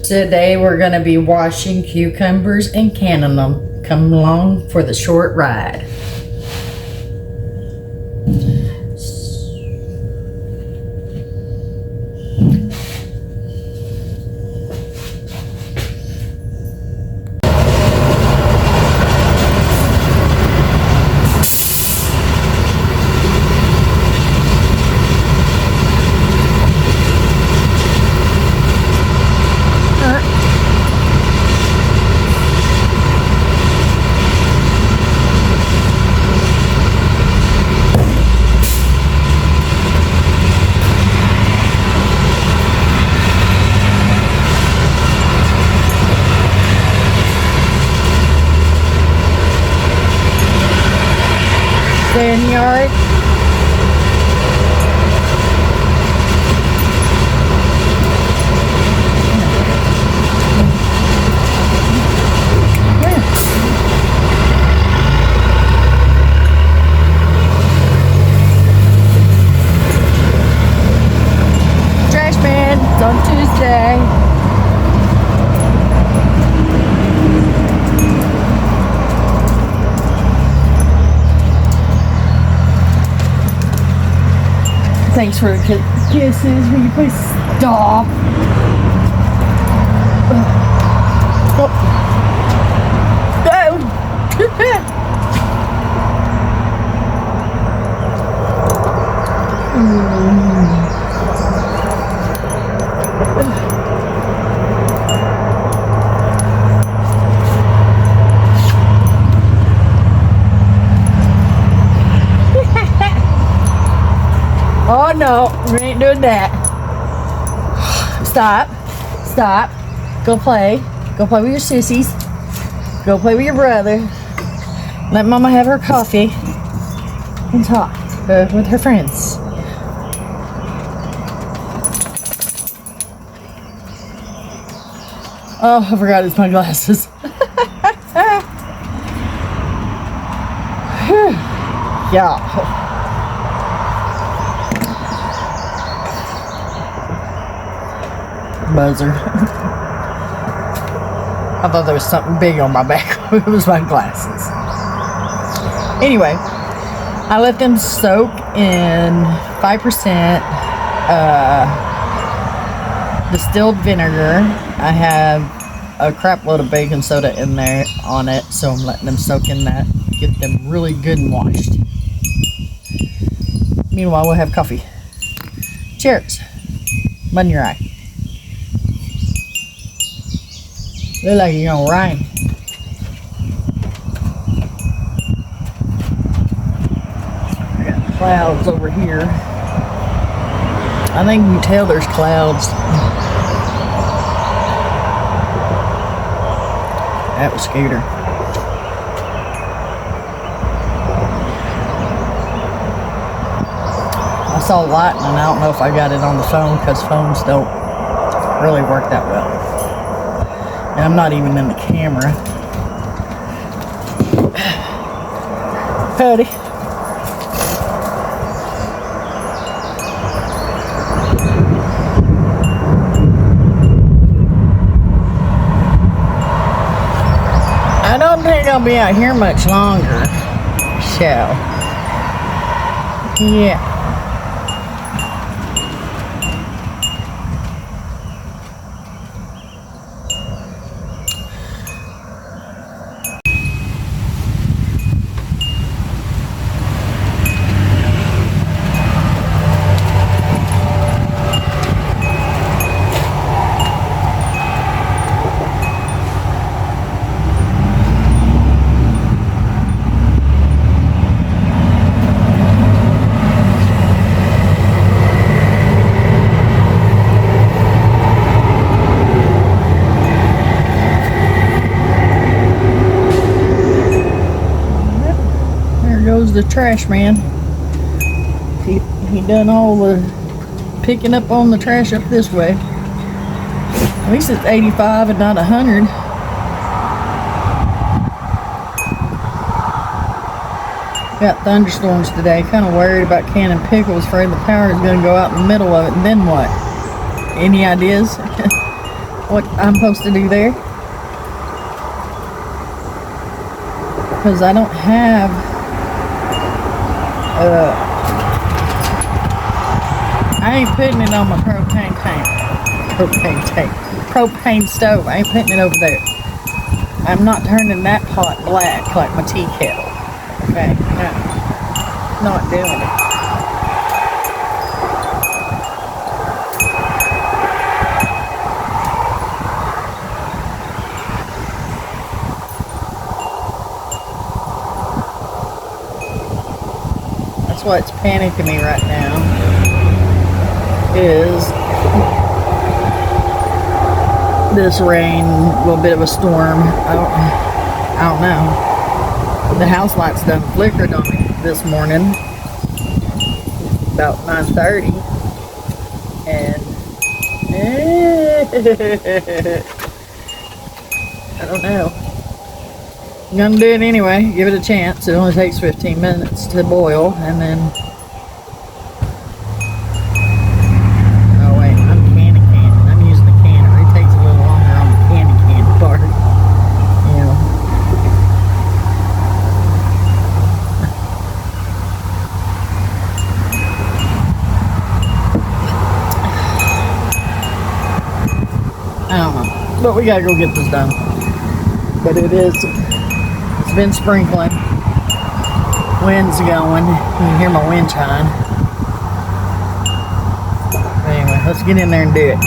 Today we're going to be washing cucumbers and canning them. Come along for the short ride. Yard. Trash man, it's on Tuesday. Thanks for the kisses. Will you please stop? Oh. Oh no, we ain't doing that. Stop. Stop. Go play. Go play with your sissies. Go play with your brother. Let Mama have her coffee and talk with her friends. Oh, I forgot it's my glasses. Yeah. Buzzer. I thought there was something big on my back. It was my glasses. Anyway, I let them soak in 5% distilled vinegar. I have a crap load of baking soda in there on it, so I'm letting them soak in that. Get them really good and washed. Meanwhile, we'll have coffee. Cheers. Mud in your eye. Look like it's gonna rain. I got clouds over here. I think you can tell there's clouds. That was Scooter. I saw lightning. I don't know if I got it on the phone because phones don't really work that well. And I'm not even in the camera. Howdy. I don't think I'll be out here much longer. So, yeah. Goes the trash man. He done all the picking up on the trash up this way. At least it's 85 and not 100. Got thunderstorms today. Kind of worried about canning pickles. Afraid the power is going to go out in the middle of it. And then what? Any ideas? what I'm supposed to do there. Because I don't have I ain't putting it on my propane stove. I ain't putting it over there. I'm not turning that pot black like my tea kettle. Okay, no, not doing it. That's what's panicking me right now is this rain, a little bit of a storm. I don't know. The house lights done flickered on me this morning about 9:30, and I don't know. I'm gonna do it anyway. Give it a chance. It only takes 15 minutes to boil, and then. Oh wait, I'm canning. I'm using the canner. It takes a little longer on the canning part. You know. I don't know, but we gotta go get this done. But it's been sprinkling. Wind's going. You can hear my wind chime. Anyway, let's get in there and do it.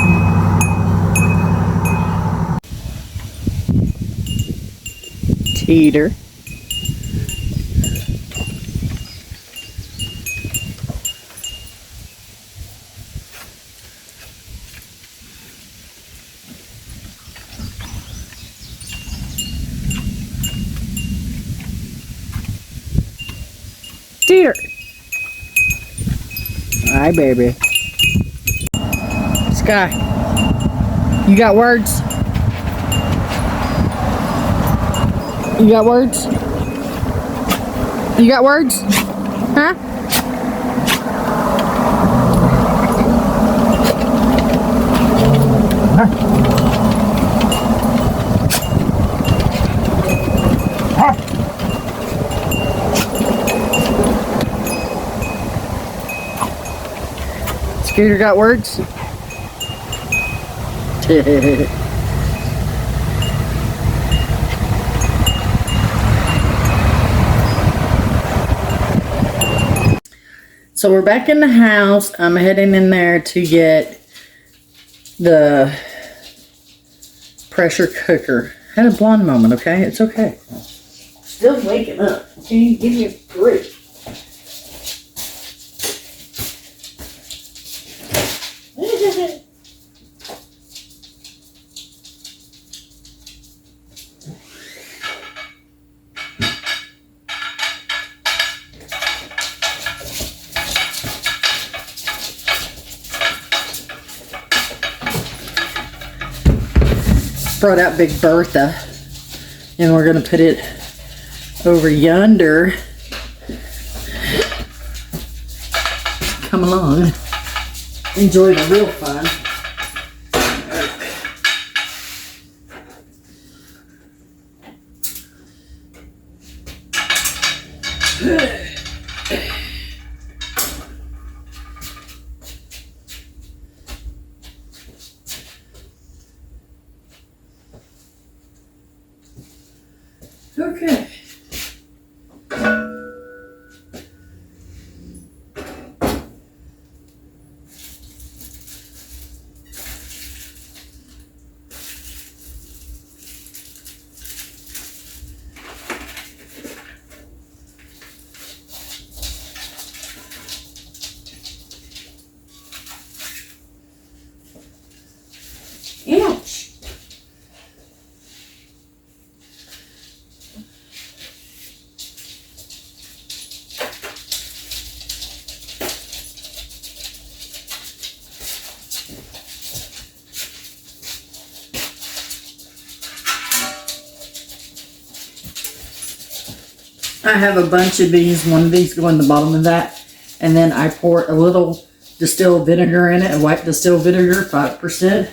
Teeter. Teeter. Hi, baby. Sky, you got words? You got words? You got words? Huh? Scooter got words? So we're back in the house. I'm heading in there to get the pressure cooker. Had a blonde moment, okay? It's okay. Still waking up. Okay, give me a break. Brought out Big Bertha, and we're gonna put it over yonder. Come along, enjoy the real fun. Okay. Ouch. I have a bunch of these. One of these go in the bottom of that. And then I pour a little distilled vinegar in it, a white distilled vinegar, 5%.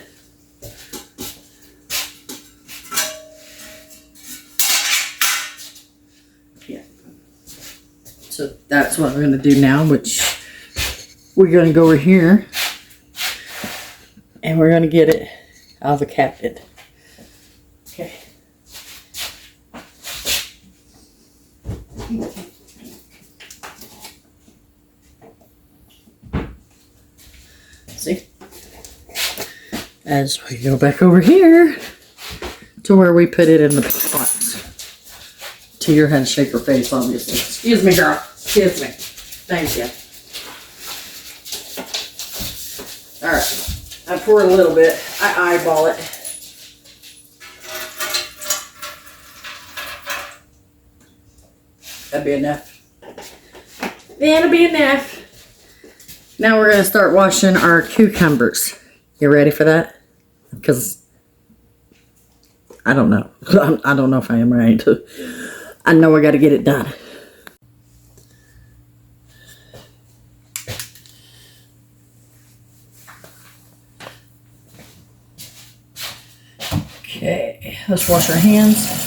So that's what I'm going to do now, which we're going to go over here and we're going to get it out of the cabinet. Okay. See? As we go back over here to where we put it in the pots. To your head, shake your face, obviously. Excuse me, girl. Excuse me. Thank you. Alright. I pour a little bit. I eyeball it. That'd be enough. That'll be enough. Now we're going to start washing our cucumbers. You ready for that? Because I don't know. I don't know if I am right. I know I got to get it done. Okay, let's wash our hands.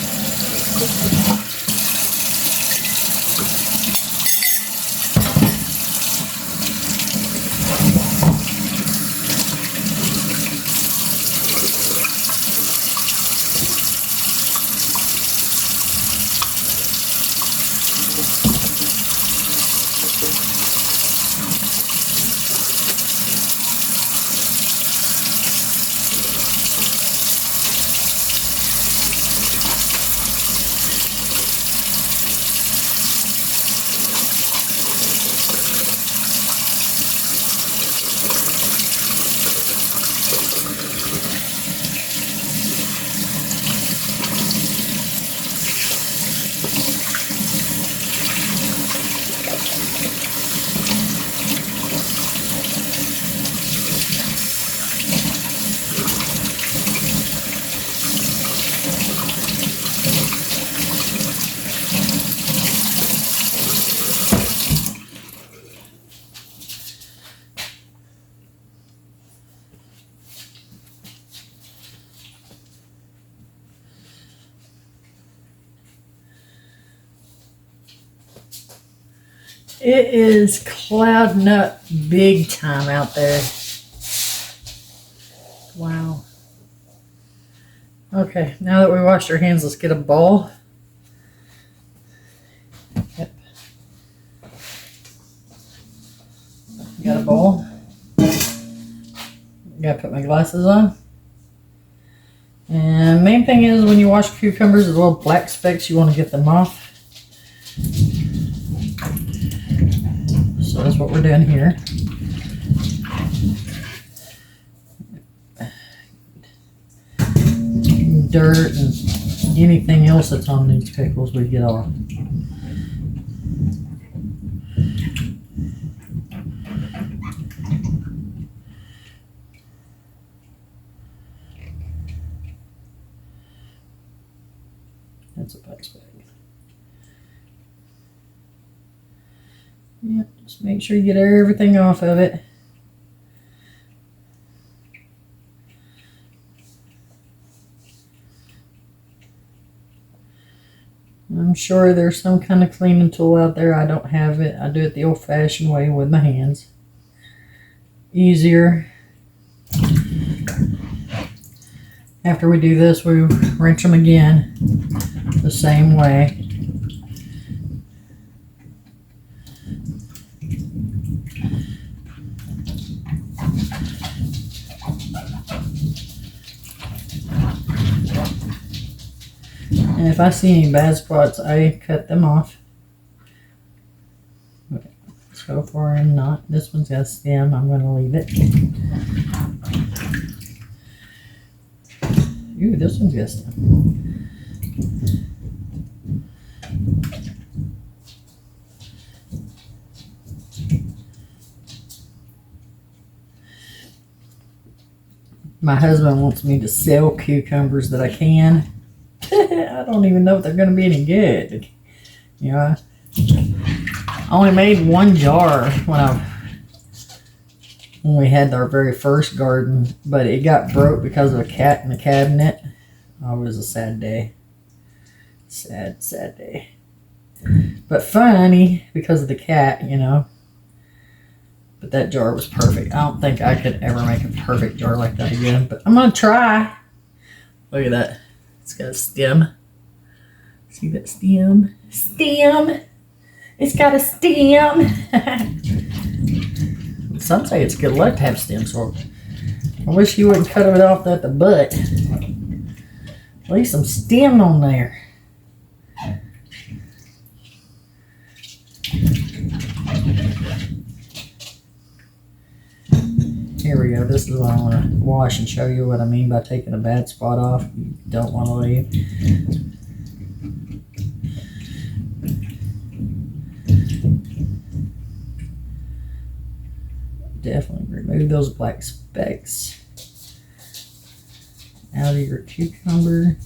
It is clouding up big time out there. Wow. Okay, now that we washed our hands, let's get a bowl. Yep. Got a bowl. Gotta put my glasses on. And main thing is when you wash cucumbers, the little black specks, you want to get them off. So that's what we're doing here. Dirt and anything else that's on these pickles we get off. That's a black speck. Yep, just make sure you get everything off of it. I'm sure there's some kind of cleaning tool out there. I don't have it. I do it the old-fashioned way with my hands. Easier. After we do this, we rinse them again the same way. And if I see any bad spots, I cut them off. Okay, so far I'm not. This one's got a stem. I'm going to leave it. Ooh, this one's got a stem. My husband wants me to sell cucumbers that I can. I don't even know if they're going to be any good. You know, I only made one jar when we had our very first garden, but it got broke because of a cat in the cabinet. Oh, it was a sad day. Sad, sad day. But funny because of the cat, you know. But that jar was perfect. I don't think I could ever make a perfect jar like that again. But I'm going to try. Look at that. It's got a stem. See that stem? Stem! It's got a stem! Some say it's good luck to have stems. So I wish you wouldn't cut it off at the butt. Leave some stem on there. Here we go. This is what I want to wash and show you what I mean by taking a bad spot off. You don't want to leave. Definitely remove those black specks out of your cucumber.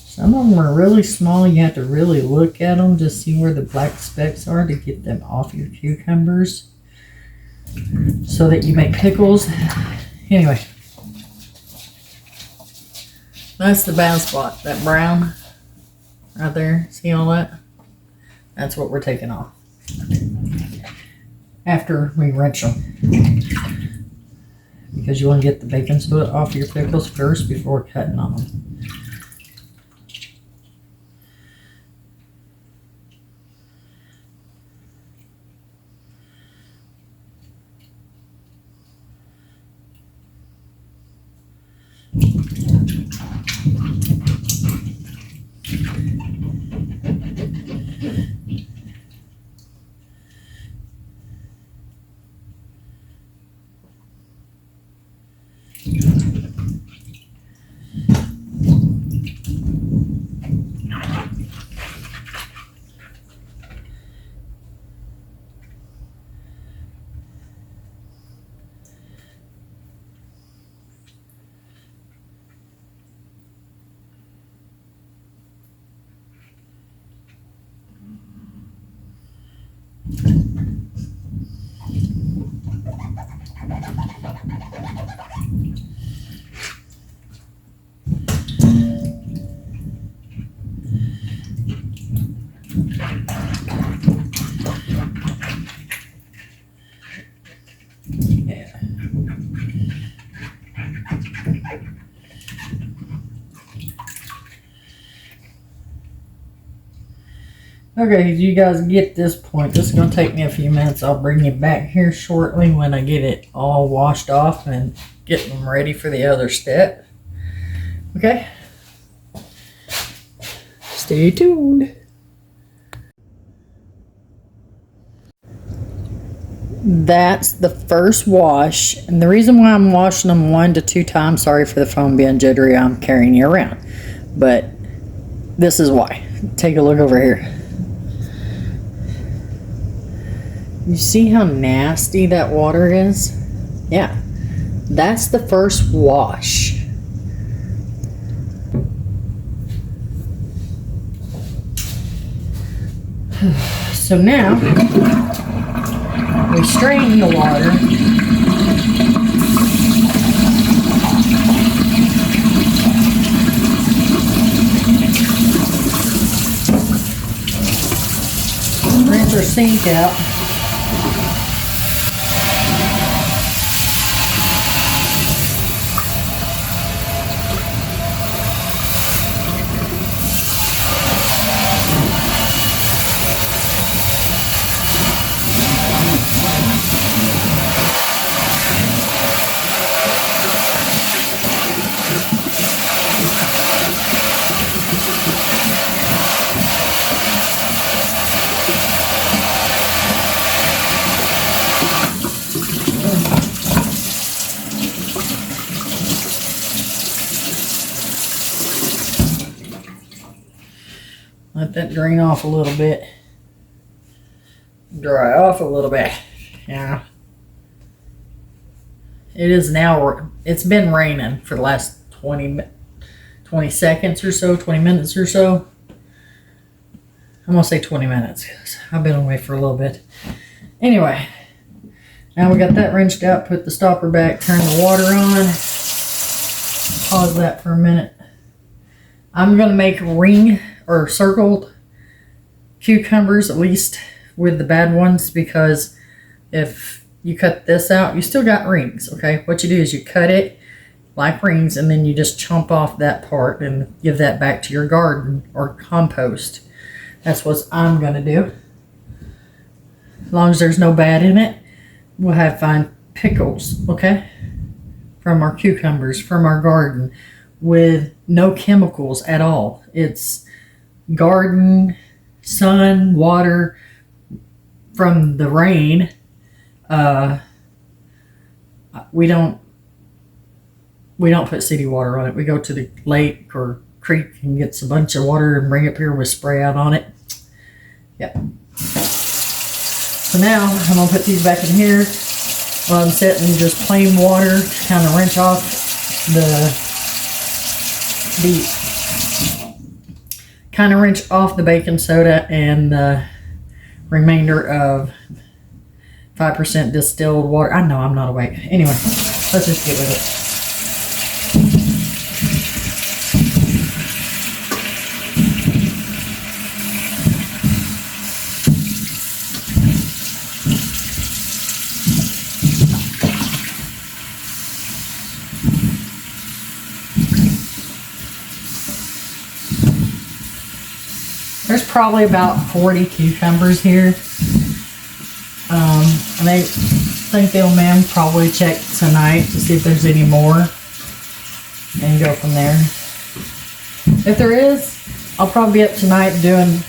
Some of them are really small. You have to really look at them to see where the black specks are to get them off your cucumbers so that you make pickles. Anyway, that's the bad spot. That brown right there. See all that? That's what we're taking off after we rinse them. Because you want to get the baking soda off your pickles first before cutting on them. Okay, you guys get this point. This is going to take me a few minutes. I'll bring you back here shortly when I get it all washed off and get them ready for the other step. Okay? Stay tuned. That's the first wash. And the reason why I'm washing them 1 to 2 times, sorry for the phone being jittery, I'm carrying you around. But this is why. Take a look over here. You see how nasty that water is? Yeah, that's the first wash. So now, we strain the water. Rinse our sink out. Let that drain off a little bit. Dry off a little bit. Yeah. It is now, it's been raining for the last 20 seconds or so, 20 minutes or so. I'm gonna say 20 minutes. I've been away for a little bit. Anyway, now we got that rinsed out. Put the stopper back. Turn the water on. Pause that for a minute. I'm gonna make ring or circled cucumbers, at least with the bad ones, because if you cut this out, you still got rings. Okay, what you do is you cut it like rings, and then you just chomp off that part and give that back to your garden or compost. That's what I'm gonna do. As long as there's no bad in it, we'll have fine pickles, okay? From our cucumbers, from our garden, with no chemicals at all. It's garden, sun, water from the rain. We don't put city water on it. We go to the lake or creek and get a bunch of water and bring it up here with spray out on it. Yep. So now I'm gonna put these back in here while I'm sitting just plain water to kind of rinse off the baking soda and the remainder of 5% distilled water. I know I'm not awake. Anyway, let's just get with it. There's probably about 40 cucumbers here. And I think the old man probably check tonight to see if there's any more and go from there. If there is, I'll probably be up tonight doing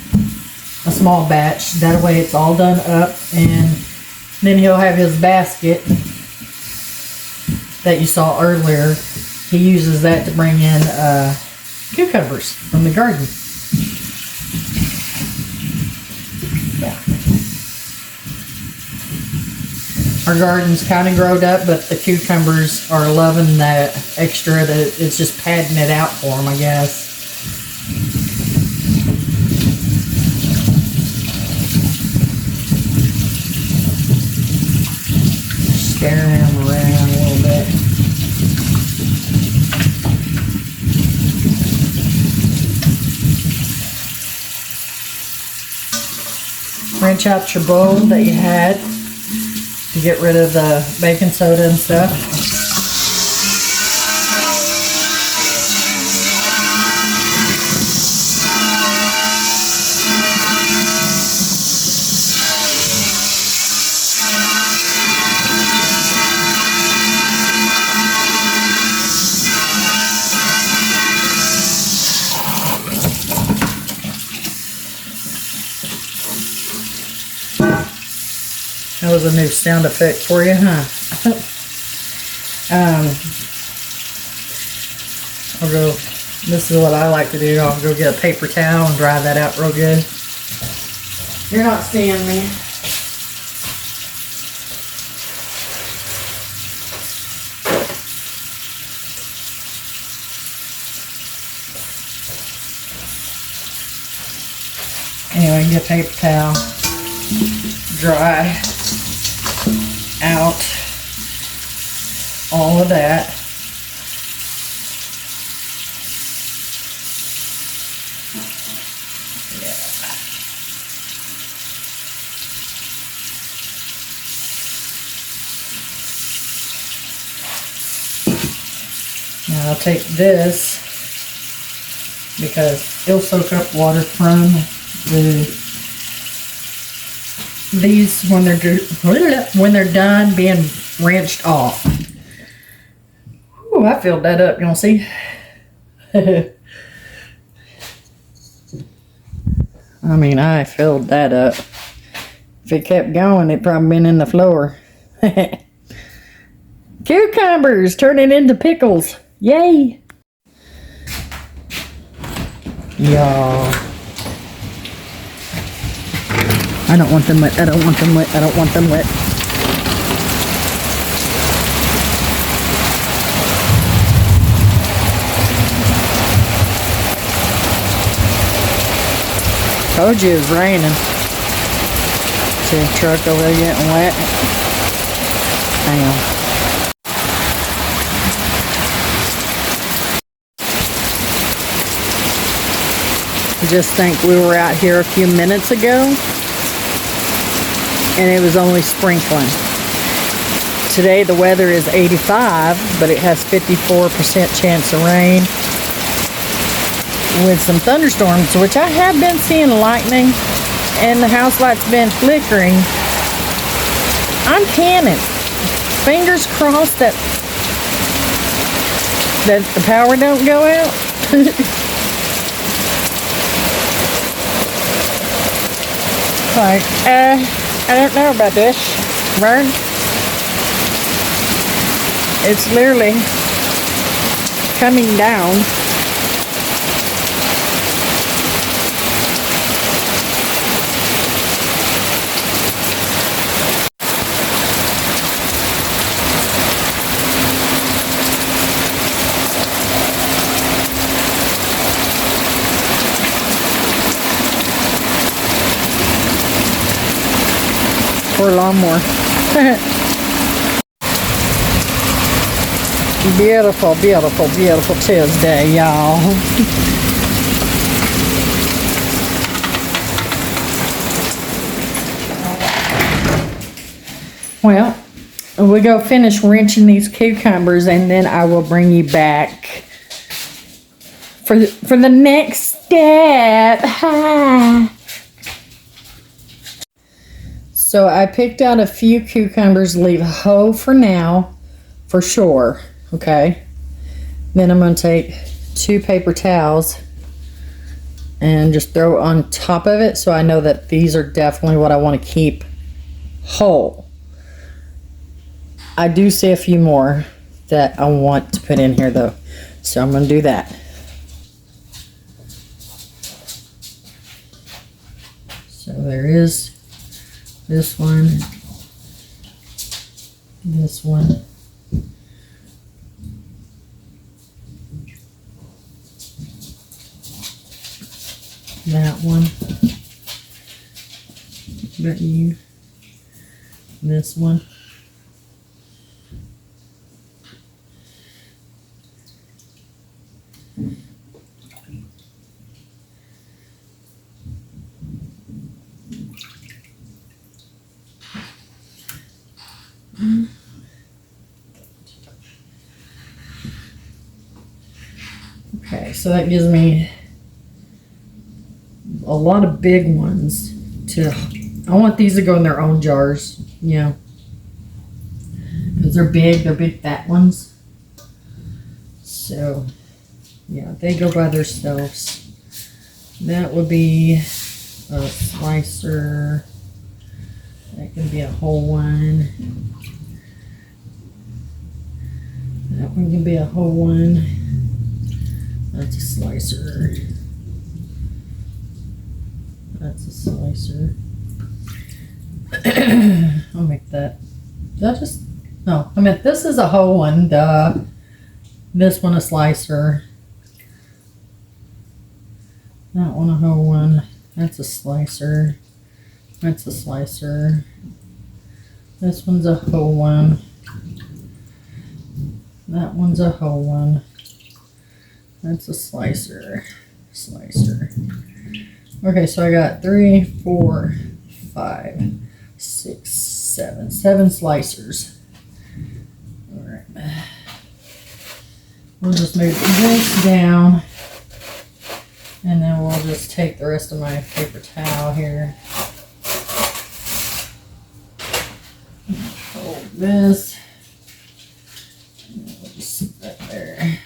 a small batch. That way it's all done up, and then he'll have his basket that you saw earlier. He uses that to bring in cucumbers from the garden. Yeah. Our garden's kind of growed up, but the cucumbers are loving that extra. That it's just padding it out for them, I guess. Stir them around a little bit. Rinse out your bowl that you had to get rid of the baking soda and stuff. That was a new sound effect for you, huh? This is what I like to do. I'll go get a paper towel and dry that out real good. You're not seeing me. Anyway, get a paper towel, dry out all of that. Yeah. Now I'll take this because it'll soak up water from these when they're done being rinsed off. Ooh, I filled that up, you don't see? I mean, I filled that up. If it kept going, it'd probably been in the floor. Cucumbers turning into pickles. Yay! Y'all. I don't want them wet. I don't want them wet. I don't want them wet. Told you it was raining. See the truck over there getting wet. Hang on. I just think we were out here a few minutes ago and it was only sprinkling. Today the weather is 85, but it has 54% chance of rain with some thunderstorms, which I have been seeing lightning and the house light's been flickering. I'm canning. Fingers crossed that the power don't go out. Like, I don't know about this, Vern. It's literally coming down. Or lawnmower. Beautiful, beautiful, beautiful Tuesday, y'all. Well, we go finish wrenching these cucumbers and then I will bring you back for the next step. Hi. So I picked out a few cucumbers, leave a hoe for now, for sure, okay? Then I'm going to take 2 paper towels and just throw it on top of it so I know that these are definitely what I want to keep whole. I do see a few more that I want to put in here though, so I'm going to do that. So there is this one, this one, that one, got you, this one, okay, so that gives me a lot of big ones I want these to go in their own jars, you know, because they're big fat ones. So, yeah, they go by themselves. That would be a slicer. That can be a whole one. That one can be a whole one. That's a slicer. That's a slicer. I'll make that. That just, no, I meant this is a whole one. Duh. This one a slicer. That one a whole one. That's a slicer. That's a slicer. This one's a whole one. That one's a whole one. That's a slicer. Slicer. Okay, so I got 3, 4, 5, 6, 7. 7 slicers. Alright. We'll just move this down. And then we'll just take the rest of my paper towel here. Hold this. And we'll just sit that there.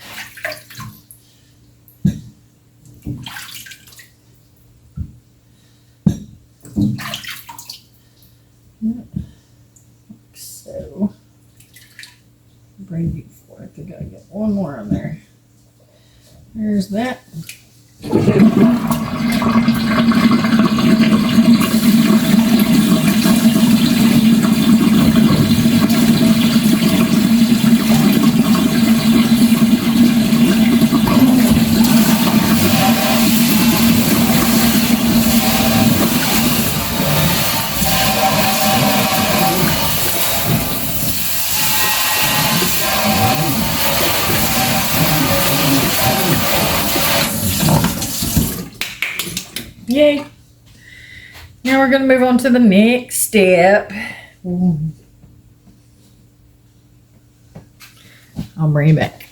Like so. Bring you forward. I think I get one more on there. There's that. Yay. Now we're going to move on to the next step. I'll bring you back.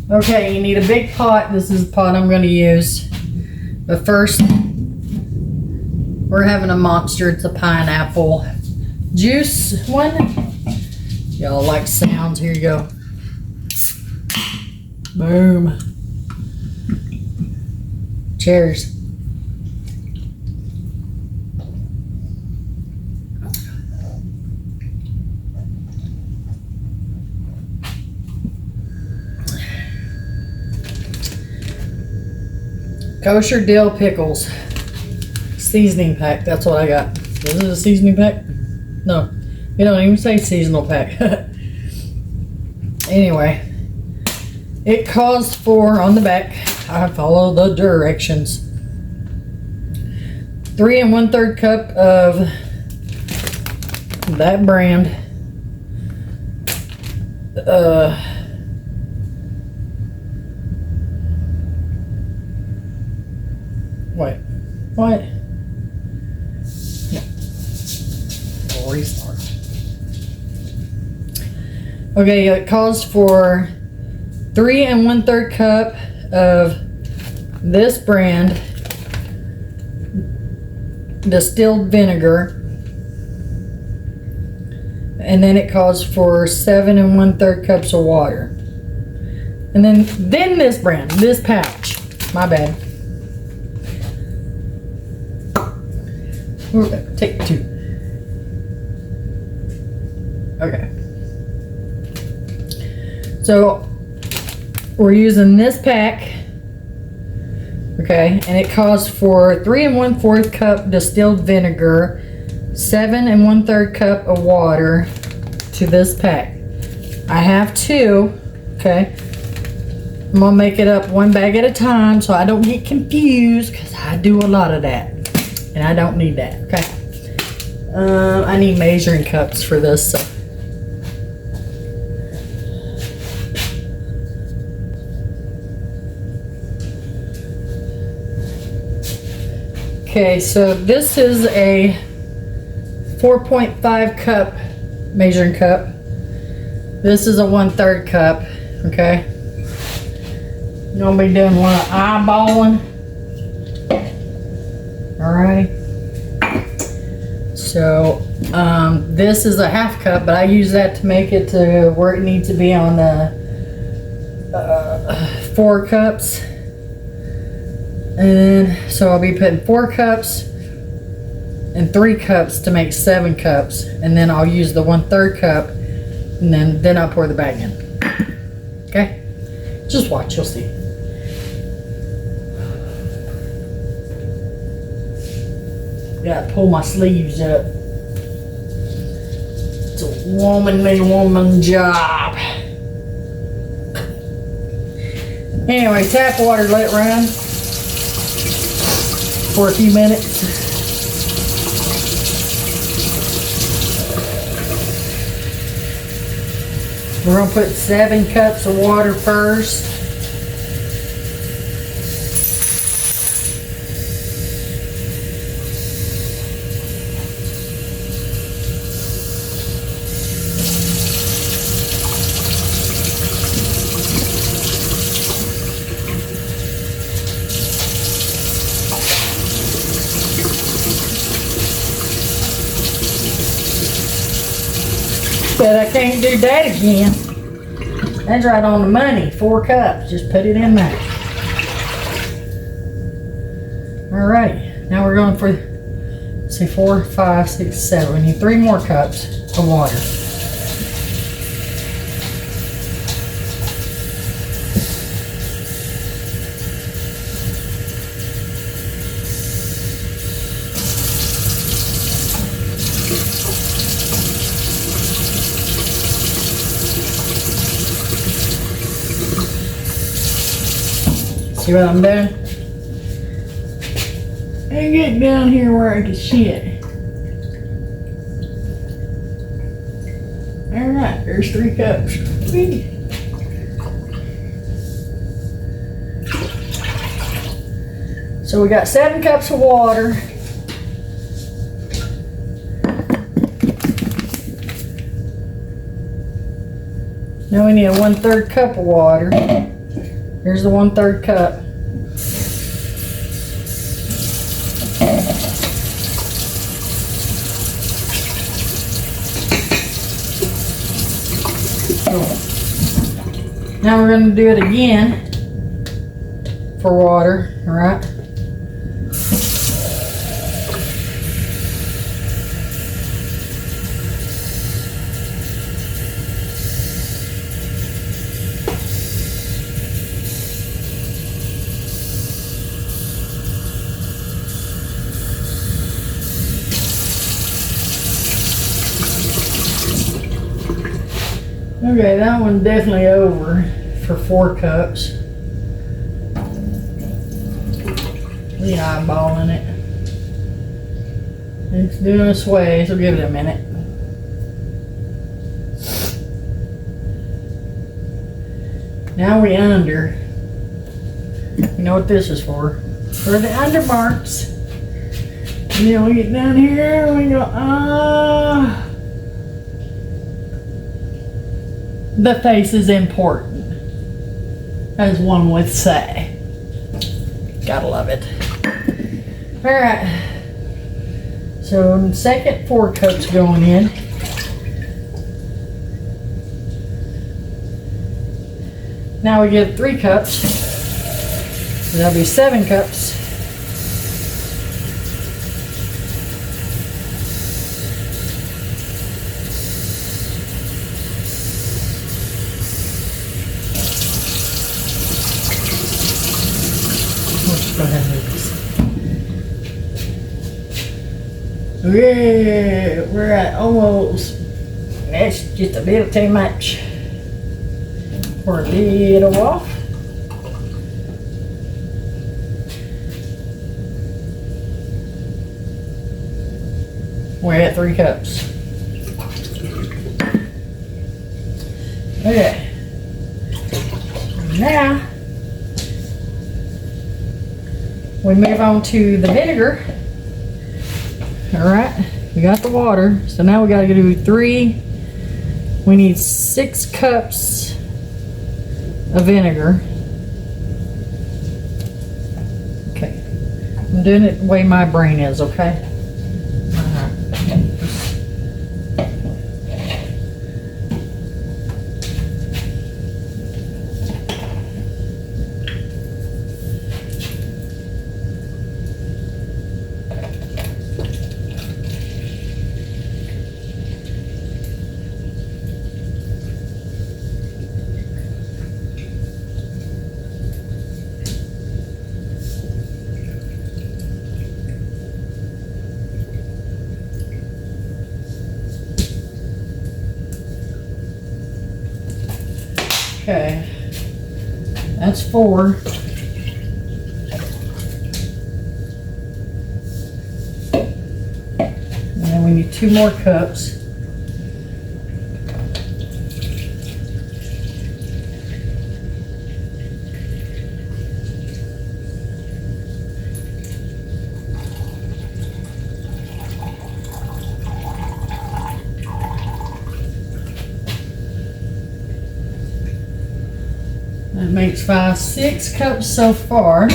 Okay, you need a big pot. This is the pot I'm going to use. But first, we're having a monster. It's a pineapple juice one. Y'all like sounds. Here you go. Boom. Cheers. Kosher dill pickles. Seasoning pack. That's what I got. Is it a seasoning pack? No. You don't even say seasonal pack. Anyway. It calls for, on the back, I follow the directions. 3 1/3 cup of that brand. Wait, what? No. I'll restart. Okay, it calls for 3 1/3 cup of this brand distilled vinegar, and then it calls for 7 1/3 cups of water, and then this brand, this pouch. My bad. Take 2. Okay. So we're using this pack, okay, and it calls for 3 1/4 cup distilled vinegar, 7 1/3 cup of water to this pack. I have 2, okay. I'm gonna make it up one bag at a time so I don't get confused, because I do a lot of that, and I don't need that, okay. I need measuring cups for this, so. Okay, so this is a 4.5 cup measuring cup. This is a 1/3 cup, okay? I'm gonna be doing a lot of eyeballing. Alrighty. So, this is a 1/2 cup, but I use that to make it to where it needs to be on the 4 cups. And so I'll be putting 4 cups and 3 cups to make 7 cups, and then I'll use the 1/3 cup, and then I'll pour the bag in. Okay, just watch, you'll see. Gotta pull my sleeves up. It's a woman job. Anyway, tap water, let it run for a few minutes. We're gonna put 7 cups of water first. But I can't do that again. That's right on the money. 4 cups. Just put it in there. Alright. Now we're going for, let's see, 4, 5, 6, 7. We need 3 more cups of water. See what I'm doing? I get down here where I can see it. Alright, there's 3 cups. So we got 7 cups of water. Now we need a 1/3 cup of water. Here's the 1/3 cup. Now we're going to do it again for water, all right? Okay, that one's definitely over for 4 cups. The eyeballing it. It's doing a sway, so give it a minute. Now we under. You know what this is for? For the under marks. And then we get down here and we go, the face is important, as one would say. Gotta love it. All right. So the second 4 cups going in. Now we get 3 cups. So that'll be 7 cups. Go ahead and move this. Yeah, we're at almost. That's just a little too much. Pour a little off. We're at 3 cups. Okay. Now we move on to the vinegar. All right, we got the water. So now we got to do 3. We need 6 cups of vinegar. Okay, I'm doing it the way my brain is, okay? Okay, that's 4. And then we need 2 more cups. That makes 5, 6 cups so far.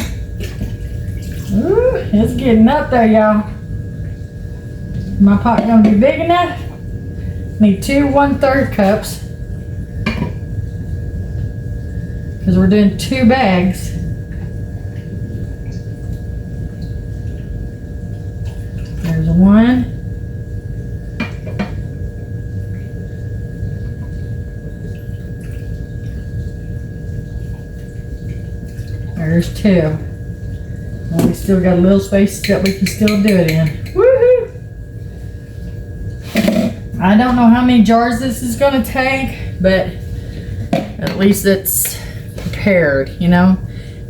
Ooh, it's getting up there, y'all. My pot gonna be big enough? Need 2 1/3 cups. Because we're doing 2 bags. There's 1. There's 2. And we still got a little space that we can still do it in. Woohoo! I don't know how many jars this is going to take, but at least it's prepared, you know.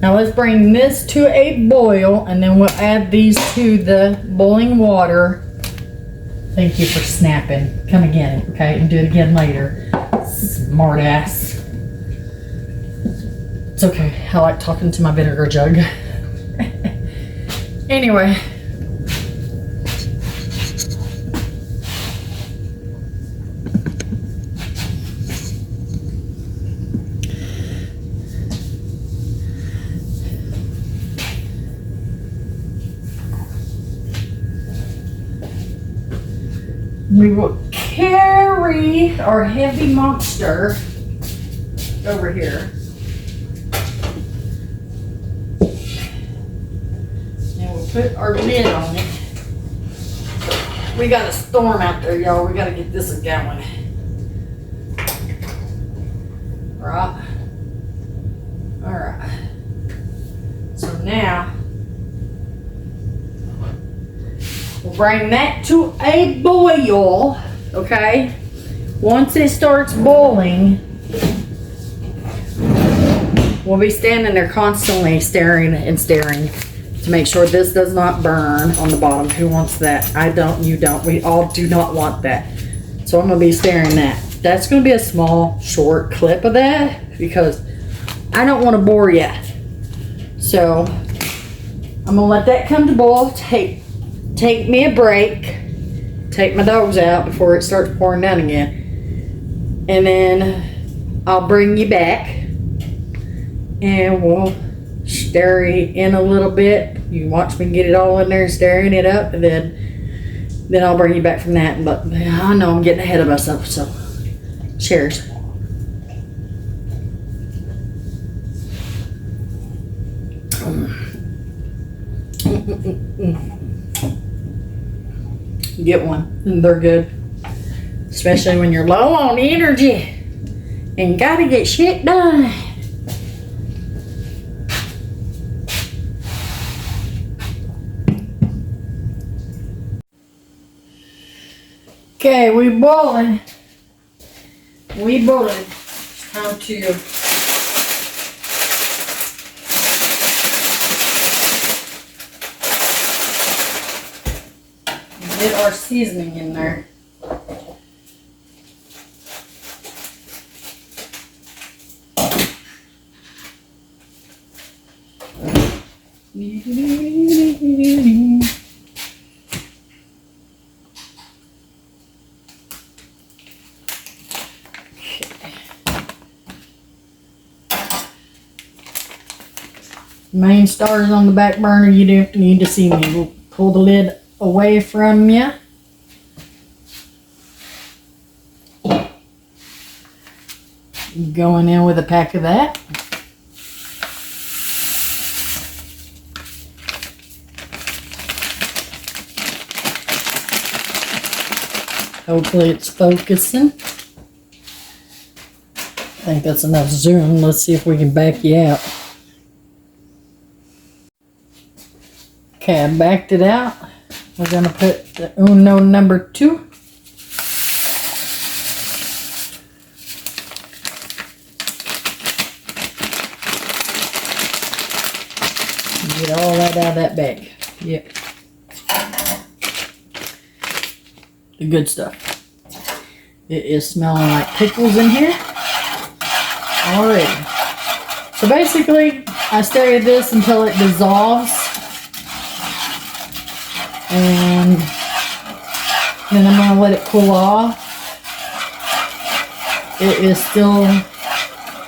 Now let's bring this to a boil, and then we'll add these to the boiling water. Thank you for snapping. Come again, okay, and do it again later. Smart ass. It's okay. I like talking to my vinegar jug. Anyway. We will carry our heavy monster over here. And we'll put our lid on it. We got a storm out there, y'all. We got to get this going. Right. All right. So now we'll bring that to a boil, okay? Once it starts boiling, we'll be standing there constantly staring and staring to make sure this does not burn on the bottom. Who wants that? I don't, you don't. We all do not want that. So I'm gonna be staring that. That's gonna be a small, short clip of that because I don't want to bore you. So I'm gonna let that come to boil. Take me a break. Take my dogs out before it starts pouring down again. And then I'll bring you back and we'll stir it in a little bit. You watch me get it all in there, stirring it up, and then I'll bring you back from that. But I know I'm getting ahead of myself, so cheers. Get one, and they're good, especially when you're low on energy and gotta get shit done. Okay, we boiling. It's time to get our seasoning in there. Main star's on the back burner. You don't need to see me. We'll pull the lid away from you. Going in with a pack of that. Hopefully it's focusing. I think that's enough zoom. Let's see if we can back you out. Okay, I backed it out. We're gonna put the Uno number 2. Get all that out of that bag. Yep. The good stuff. It is smelling like pickles in here already. So basically, I stir this until it dissolves. And then I'm going to let it cool off. It is still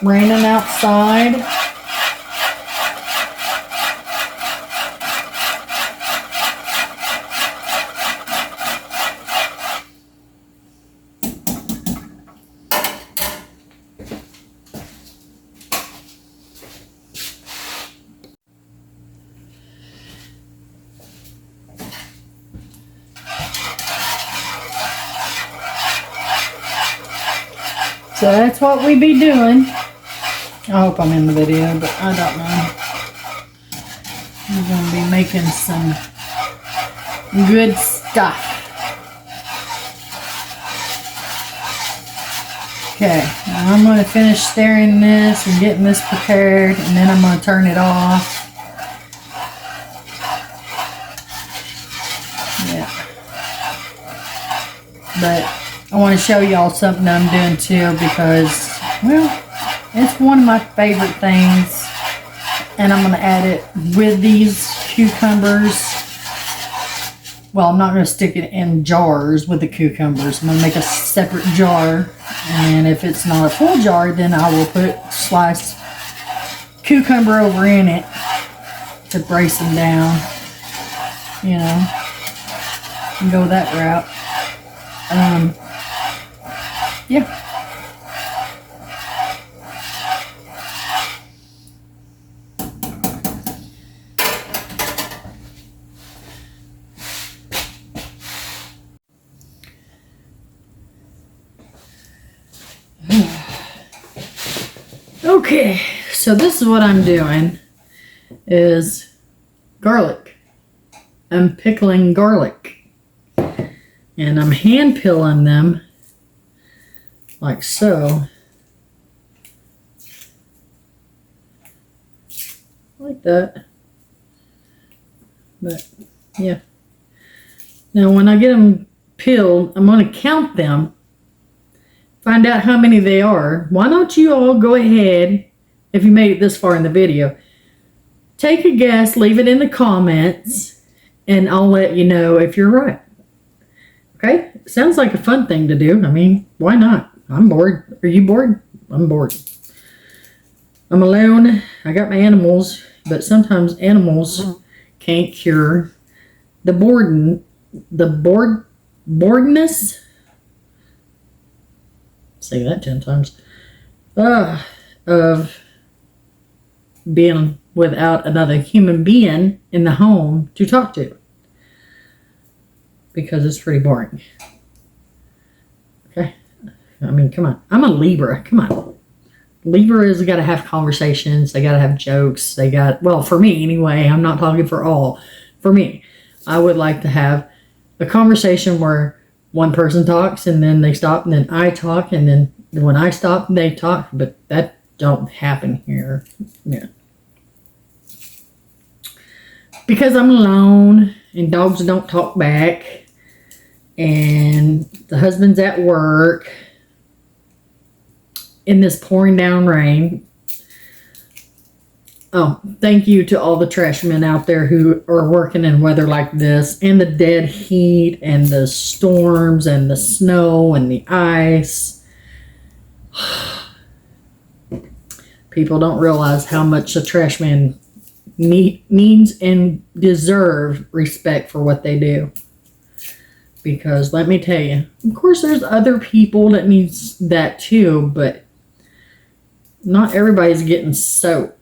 raining outside. So that's what we be doing. I hope I'm in the video, but I don't know. We're going to be making some good stuff. Okay, now I'm going to finish stirring this and getting this prepared, and then I'm going to turn it off. Yeah. But I want to show y'all something I'm doing too because, well, it's one of my favorite things. And I'm going to add it with these cucumbers. well, I'm not going to stick it in jars with the cucumbers. I'm going to make a separate jar. And if it's not a full jar, then I will put sliced cucumber over in it to brace them down. You know, and go that route. Yeah. Okay, so this is what I'm doing is garlic. I'm pickling garlic. And I'm hand peeling them like so. Like that. But yeah. Now when I get them peeled, I'm going to count them. Find out how many they are. Why don't you all go ahead, if you made it this far in the video, take a guess, leave it in the comments, and I'll let you know if you're right. Okay? Sounds like a fun thing to do. I mean, why not? I'm bored. Are you bored? I'm bored. I'm alone. I got my animals, but sometimes animals can't cure the boredness. Say that 10 times. Of being without another human being in the home to talk to. Because it's pretty boring. Okay? I mean, come on. I'm a Libra. Come on. Libras got to have conversations. They got to have jokes. They got, well, for me anyway, I'm not talking for all. For me, I would like to have a conversation where one person talks and then they stop and then I talk and then when I stop they talk, but that don't happen here. Yeah. Because I'm alone and dogs don't talk back and the husband's at work in this pouring down rain. Oh, thank you to all the trash men out there who are working in weather like this and the dead heat and the storms and the snow and the ice. People don't realize how much a trash man needs and deserve respect for what they do. Because let me tell you, of course there's other people that needs that too, but not everybody's getting soaked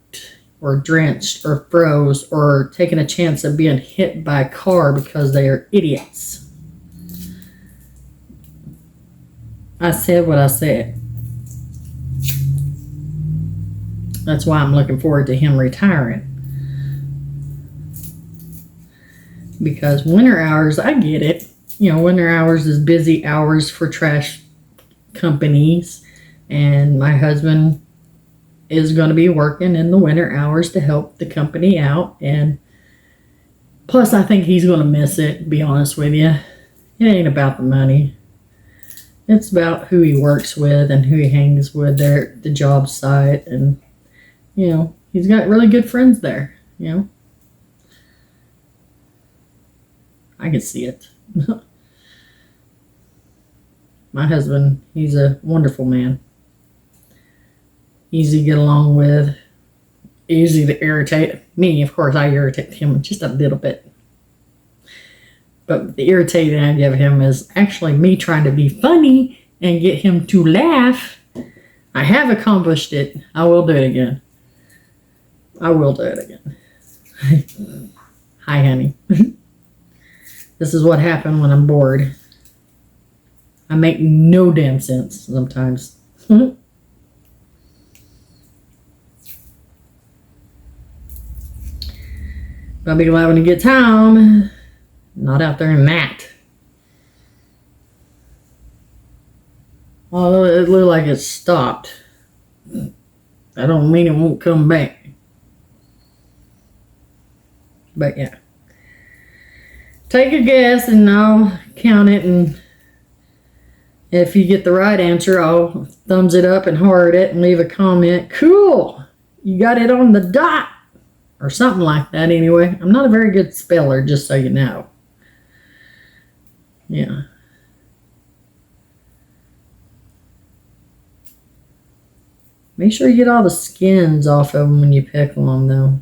or drenched or froze or taking a chance of being hit by a car because they are idiots. I said what I said. That's why I'm looking forward to him retiring. Because winter hours, I get it. You know, winter hours is busy hours for trash companies. And my husband is going to be working in the winter hours to help the company out. And plus, I think he's going to miss it, to be honest with you. It ain't about the money. It's about who he works with and who he hangs with there at the job site. And, you know, he's got really good friends there, you know. I can see it. My husband, he's a wonderful man. Easy to get along with. Easy to irritate. Me, of course, I irritate him just a little bit. But the irritating I give him is actually me trying to be funny and get him to laugh. I have accomplished it. I will do it again. I will do it again. Hi, honey. This is what happened when I'm bored. I make no damn sense sometimes. I'll be glad when he gets home. Not out there in that. Well, it looked like it stopped. I don't mean it won't come back. But yeah. Take a guess and I'll count it, and if you get the right answer, I'll thumbs it up and heart it and leave a comment. Cool! You got it on the dot! Or something like that anyway. I'm not a very good speller, just so you know. Yeah. Make sure you get all the skins off of them when you pickle them, though.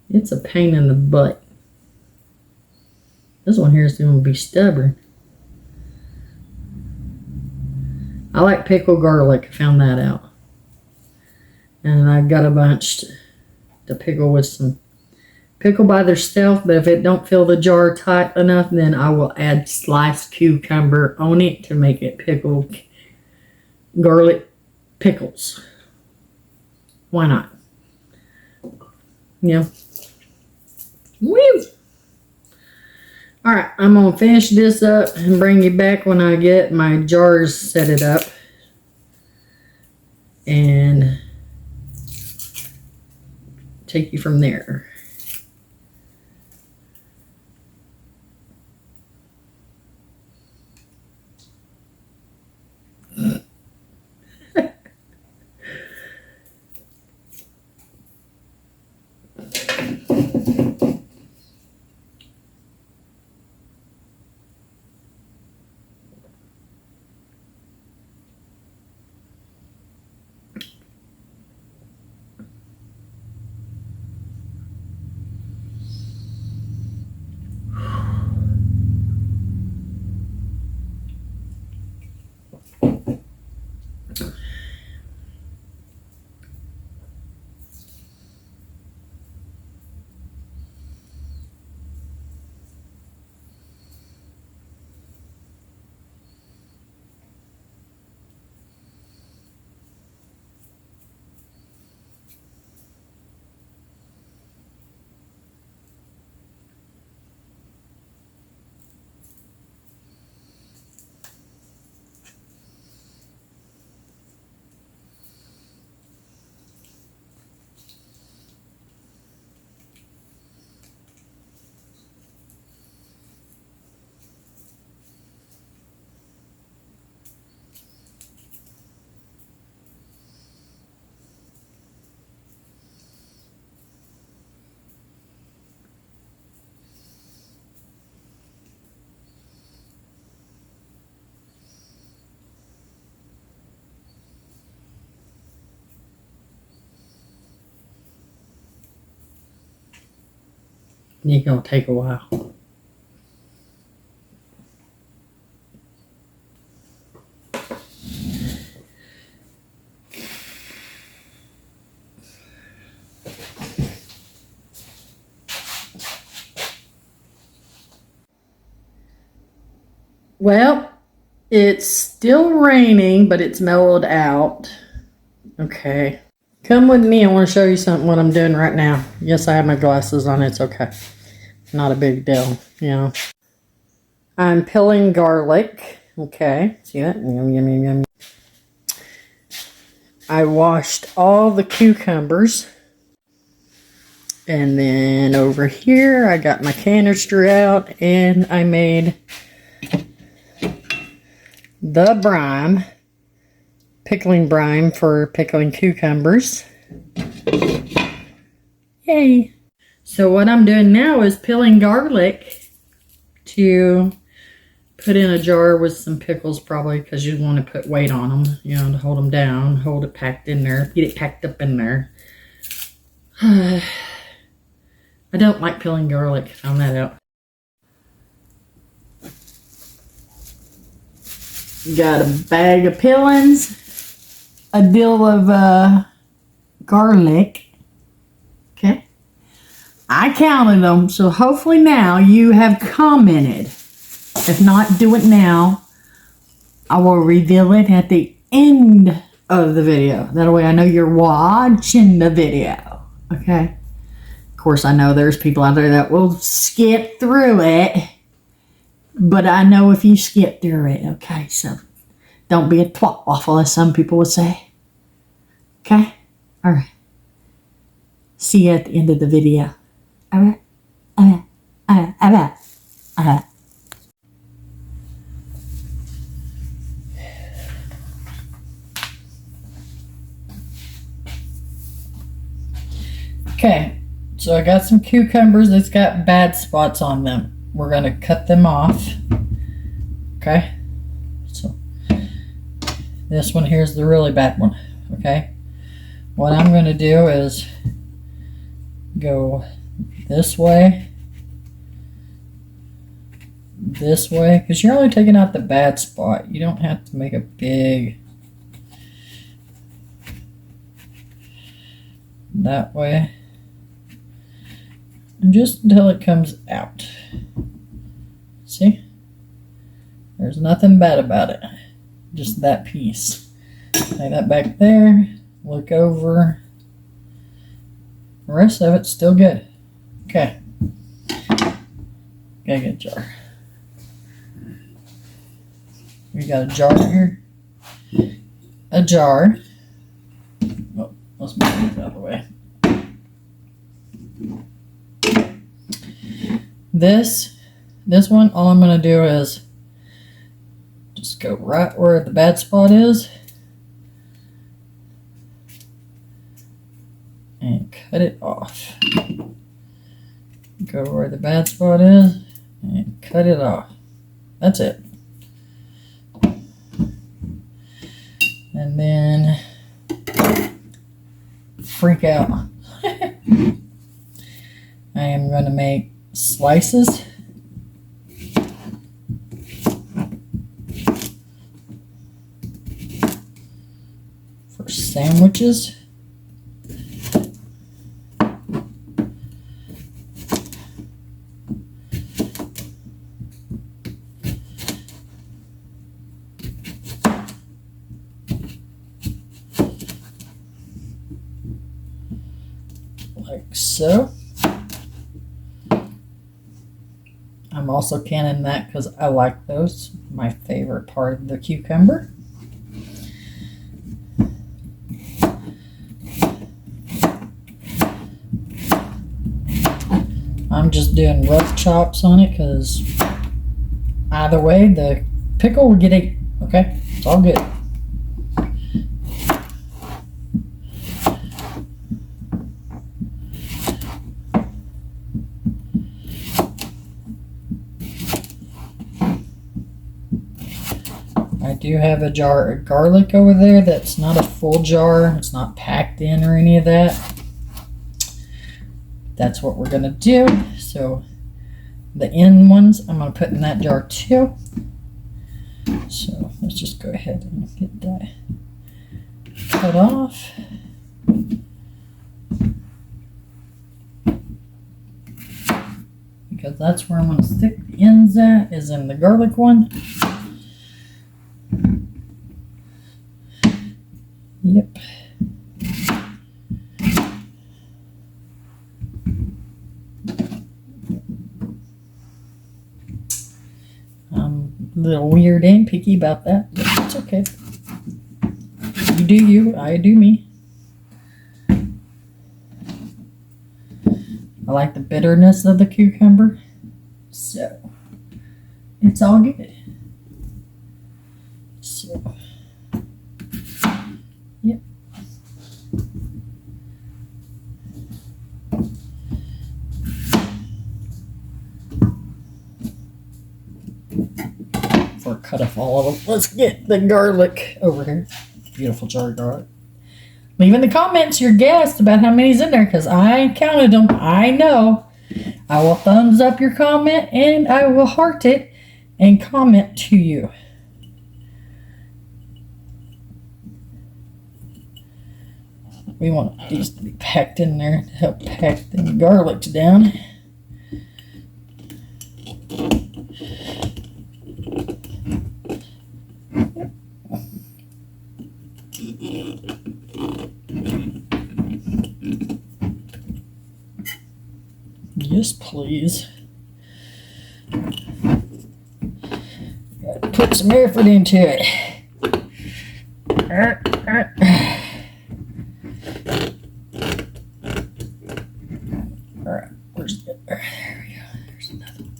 It's a pain in the butt. This one here is going to be stubborn. I like pickled garlic. I found that out. And I've got a bunch to pickle with some pickle by themselves, but if it don't fill the jar tight enough, then I will add sliced cucumber on it to make it pickled garlic pickles. Why not? Yeah. Woo! Alright, I'm going to finish this up and bring you back when I get my jars set it up. And take you from there. It's going to take a while. Well, it's still raining, but it's mellowed out. Okay. Come with me. I want to show you something what I'm doing right now. Yes, I have my glasses on. It's okay. Not a big deal, you know. I'm peeling garlic. Okay. See that? Yum, yum, yum, yum. I washed all the cucumbers. And then over here, I got my canister out and I made the brine, pickling brine for pickling cucumbers. Yay! So what I'm doing now is peeling garlic to put in a jar with some pickles, probably because you want to put weight on them, you know, to hold them down, hold it packed in there, get it packed up in there. I don't like peeling garlic, found that out. Got a bag of peelings, a dill of garlic. Okay. I counted them, so hopefully now you have commented. If not, do it now. I will reveal it at the end of the video. That way I know you're watching the video. Okay. Of course, I know there's people out there that will skip through it. But I know if you skip through it, okay? So don't be a twat waffle, as some people would say. Okay? All right. See you at the end of the video. All right? All right. All right. All right. All right. Okay. So I got some cucumbers that's got bad spots on them. We're going to cut them off. Okay? So this one here is the really bad one. Okay? What I'm going to do is go this way, because you're only taking out the bad spot. You don't have to make a big that way, and just until it comes out. See? There's nothing bad about it, just that piece. Lay that back there, look over. The rest of it's still good. Okay. Gotta get a jar. We got a jar here. A jar. Oh, let's move these out of the way. This one, all I'm gonna do is just go right where the bad spot is and cut it off. Go where the bad spot is and cut it off. That's it. And then freak out. I am going to make slices. For sandwiches. Like so. I'm also canning that because I like those. My favorite part of the cucumber. I'm just doing rough chops on it because either way the pickle will get ate. Okay, it's all good. I do have a jar of garlic over there that's not a full jar. It's not packed in or any of that. That's what we're going to do. So the end ones I'm going to put in that jar too. So let's just go ahead and get that cut off. Because that's where I'm going to stick the ends at, is in the garlic one. Yep. I'm a little weird and picky about that, but it's okay. You do you, I do me. I like the bitterness of the cucumber, so it's all good. So, yep. Before I cut off all of them, let's get the garlic over here. Beautiful jar of garlic. Leave in the comments your guess about how many's in there, because I counted them. I know. I will thumbs up your comment and I will heart it and comment to you. We want these to be packed in there to help pack the garlics down. Yes, please. Got to put some effort into it. Alright, where's the... There we go. There's another one.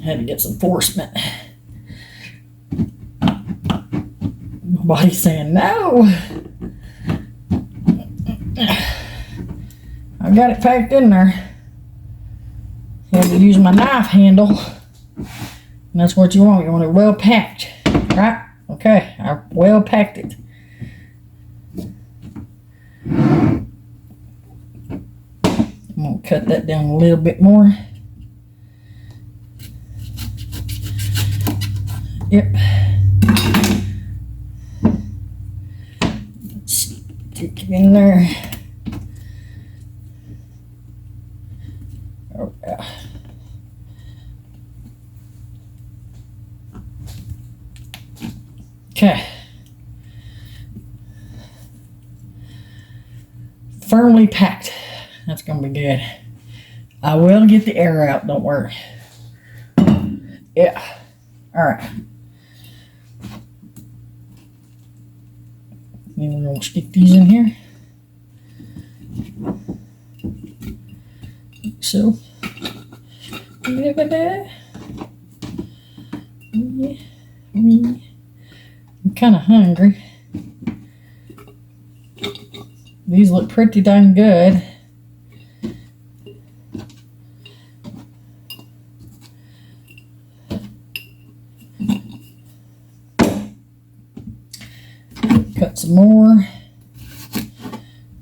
Had to get some enforcement. Nobody's saying no. I got it packed in there. Had to use my knife handle. And that's what you want. You want it well packed, right? Okay, I well packed it. I'm gonna cut that down a little bit more. Yep. Stick it in there. Oh yeah. Okay. Firmly packed. That's gonna be good. I will get the air out, don't worry. Yeah. Alright. Then we're gonna stick these in here. Like so. Look at that. Yeah. I'm kind of hungry. These look pretty dang good. Cut some more.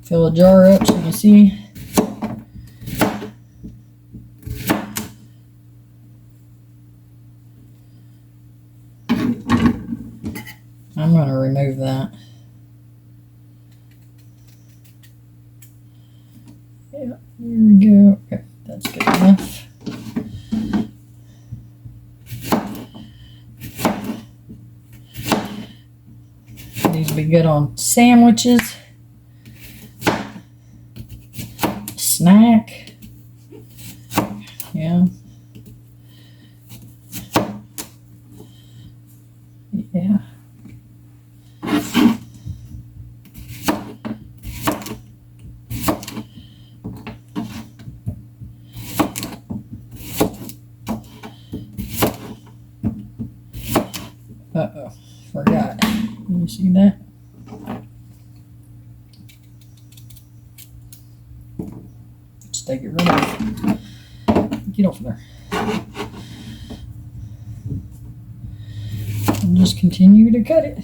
Fill a jar up so you can see. I'm going to remove that. Yeah, here we go. Okay, that's good enough. These would be good on sandwiches, snack. Yeah. Yeah. Uh-oh, forgot. You see that? Just take it right off. Get off there. And just continue to cut it.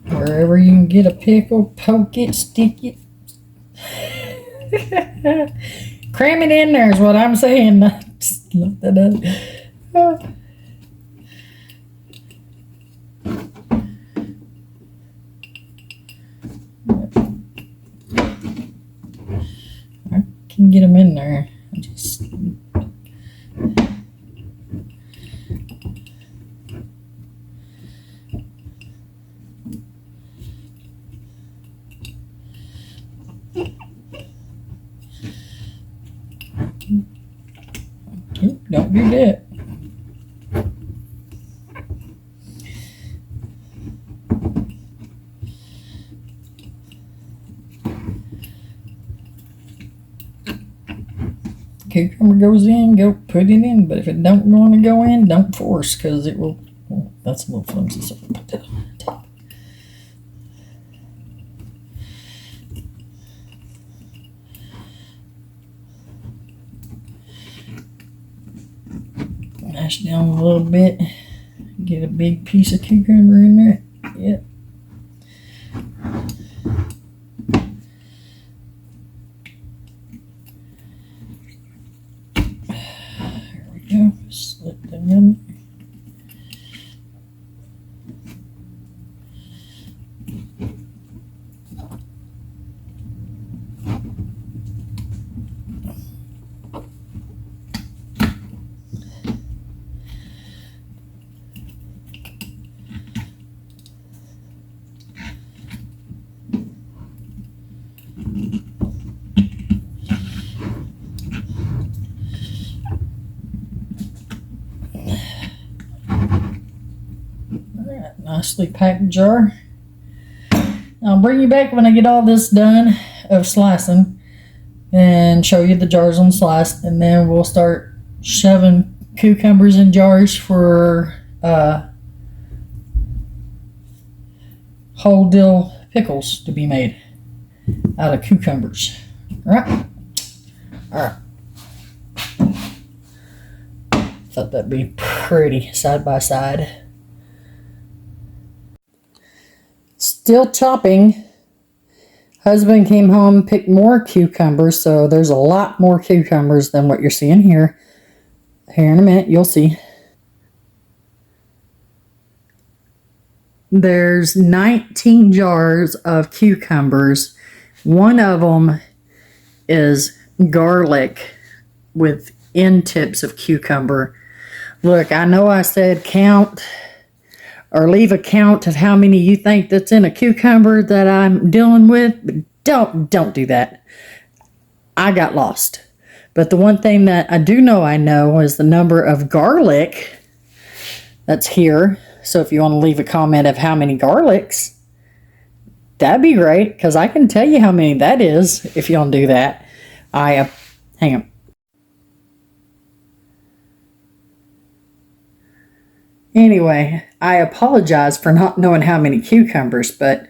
Wherever you can get a pickle, poke it, stick it. Cram it in there is what I'm saying. Just look that up. I can get them in there. I just... Don't do that. Cucumber goes in, go put it in. But if it don't want to go in, don't force, because it will. Oh, that's a little flimsy, so we'll put that on the top. Mash down a little bit. Get a big piece of cucumber in there. Yep. There we go. Slip them in. nicely packed jar. I'll bring you back when I get all this done of slicing and show you the jars on sliced, and then we'll start shoving cucumbers in jars for whole dill pickles to be made out of cucumbers. All right. Thought that'd be pretty side by side. Still chopping. Husband came home, picked more cucumbers, so there's a lot more cucumbers than what you're seeing here. Here in a minute, you'll see. There's 19 jars of cucumbers. One of them is garlic with end tips of cucumber. Look, I know I said count or leave a count of how many you think that's in a cucumber that I'm dealing with, but don't do that. I got lost. But the one thing that I do know I know is the number of garlic that's here. So if you want to leave a comment of how many garlics, that'd be great, because I can tell you how many that is if you want to do that. Hang on. Anyway, I apologize for not knowing how many cucumbers, but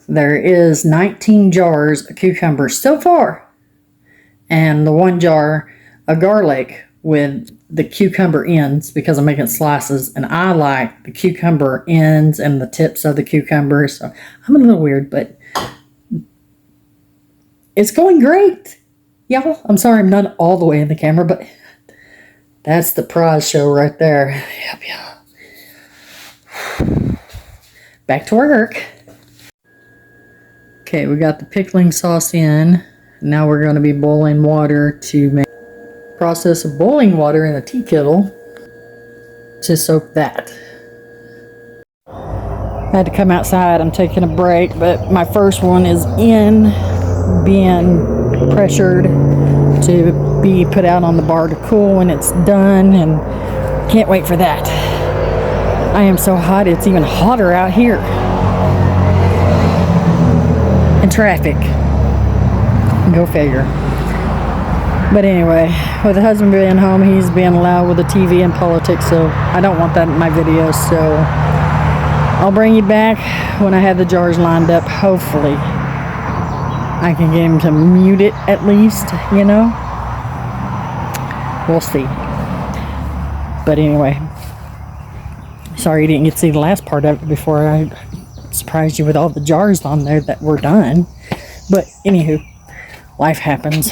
there is 19 jars of cucumbers so far. And the one jar of garlic with the cucumber ends, because I'm making slices, and I like the cucumber ends and the tips of the cucumber. So I'm a little weird, but it's going great. Y'all, I'm sorry I'm not all the way in the camera, but that's the prize show right there. Yep. Back to work. Okay, we got the pickling sauce in. Now we're going to be boiling water to make process of boiling water in a tea kettle to soak that. I had to come outside. I'm taking a break, but my first one is in, being pressured to be put out on the bar to cool when it's done, and can't wait for that. I am so hot, it's even hotter out here. And traffic. Go figure. But anyway, with the husband being home, he's being loud with the TV and politics, so I don't want that in my videos. So I'll bring you back when I have the jars lined up. Hopefully I can get him to mute it at least, you know. We'll see. But anyway, sorry you didn't get to see the last part of it before I surprised you with all the jars on there that were done. But anywho, life happens.